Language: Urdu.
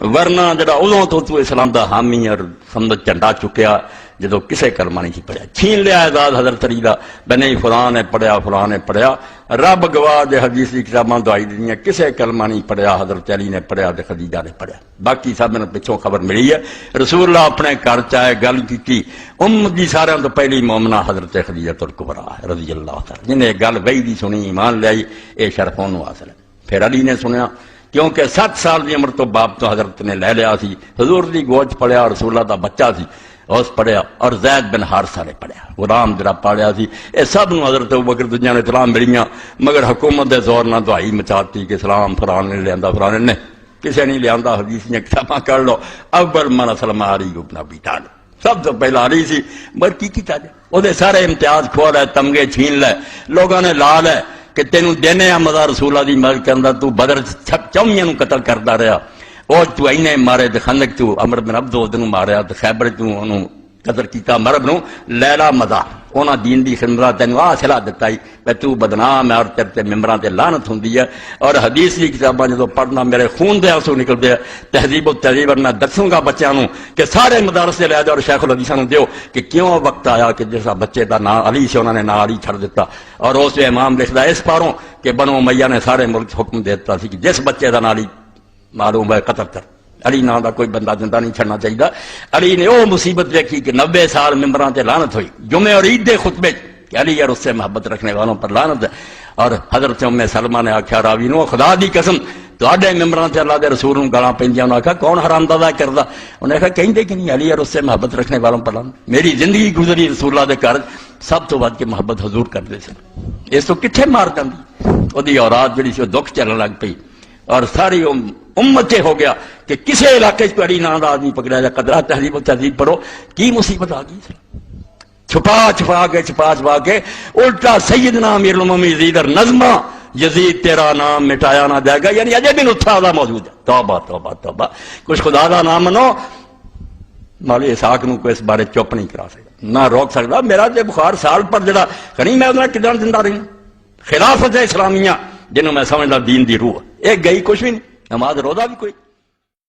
ورنہ جڑا ادوں تو اسلام دا حامی اور سمجھ جھنڈا چکیا جدو کسے کلمہ نہیں پڑھیا، چھین لیا اعزاز حضرت علی دا، بنی فلاں نے پڑھیا فلاں نے پڑھیا، رب گواہ دے حدیث دی کتاباں دعائی دنیا کسے کلمہ نہیں پڑھیا، حضرت علی نے پڑھیا تے خدیجہ نے پڑھیا، باقی سب نے پچھوں خبر ملی ہے۔ رسول اللہ اپنے گھر چاہے گل کی امت دی سارے تو پہلی مومنہ حضرت خدیجہ الکبریٰ رضی اللہ تعالی، جن نے گل وہی دی سنی ایمان لے آئی، اے شرف انہوں حاصل ہے۔ پھر علی نے سنیا کیونکہ 7 سال دی عمر تو باپ تو حضرت نے لے لیا سی، حضور دی گوچ پڑھیا، رسول اللہ دا بچہ سی اس پڑھیا، اور زید بن حارثہ نے پڑھیا، غلام جڑا پڑھیا سی۔ اے سب نو حضرت ابوبکر دنیا نے اطلاع ملیاں، مگر حکومت دے زور نہ دعائی مچاتی کہ اسلام فلاں نے لیا فلاں نے کسے نہیں لیا، حدیث نے کتاباں کر لو۔ اول من اسلم علی بن ابی طالب، سب تو پہلا علی سی، مگر کی کیتا جائے، وہ دے سارے امتیاز کھو لے، تمغے چھین لے، لوگوں نے لا لے کہ تینوں دینے آ مزہ رسول اللہ دی مدد کرندا، تو بدر 54 نو قتل کردا رہا، اور تو اینے مارے تے خندق تو عمر بن عبد العزیز نو ماریا تے خیبر تو انہوں قتل کیتا، مرب نو لیلا مزہ انہاں دین دی خدمت تینوں آ صلاح دتا کہ تو بدنام ہے اور تیرے تے ممبراں تے لعنت ہوندی ہے، اور حدیث دی کتاباں جدوں پڑھنا میرے خون دے آنسو نکلدے ہیں۔ تہذیب و تہذیب میں دسوں گا بچیاں نو کہ سارے مدارس سے لے جاؤ اور شیخ الحدیثاں نو دیو کہ کیوں وقت آیا کہ جیسا بچے دا نام علی سے انہوں نے نام علی چھڑ دیتا، اور اس امام لکھدا اس پاروں کہ بنو امیہ نے سارے ملک حکم دیتا سی کہ جس بچے دا نام علی معلوم ہے قتل کر، علی نام دا کوئی بندہ زندہ نہیں چھڑنا چاہیے۔ علی نے وہ مصیبت دیکھی کہ 90 سال ممبراں تے لعنت ہوئی، جمعے اور عید دے خطبے کہ علی اور اس سے محبت رکھنے والوں پر لعنت ہے، اور حضرت ام سلمہ نے آکھیا راوی نو خدا دی قسم تواڈے ممبراں تے اللہ دے رسول نوں گالاں پیندیاں، انہاں آکھیا کون حرامزادہ کردا، انہاں کہا کہندے کہ نہیں علی اور اس سے محبت رکھنے والوں پر لعنت۔ میری زندگی گزری رسول اللہ دے گھر سب تو ود کے محبت حضور کردے سن، اس تو کتھے مار جاندی، اودی اوراد جڑی سی دکھ چلن لگ پئی، اور ساری امت ہو گیا کہ کسے علاقے کو علی نام دا آدمی پکڑا جائے، قدرہ تہذیب و تہذیب پڑھو کی مصیبت آ گئی، چھپا چھپا کے الٹا سیدنا امیر المومنین یزید اور نظمہ یزید تیرا نام مٹایا نہ جائے گا، یعنی اجے بھی نتھا دا موجود ہے۔ توبہ توبہ توبہ، کچھ خدا دا نام منو، مولی اسحاق نو کو اس بارے چپ نہیں کرا سکتا، نہ روک سکتا۔ میرا تے بخار سال پر جڑا کھنی میں انہاں کدھر زندہ رہی، خلافت اسلامیہ جنہوں میں سمجھدا دین دی روح، ایک گئی کچھ بھی نہیں، نماز روزہ بھی کوئی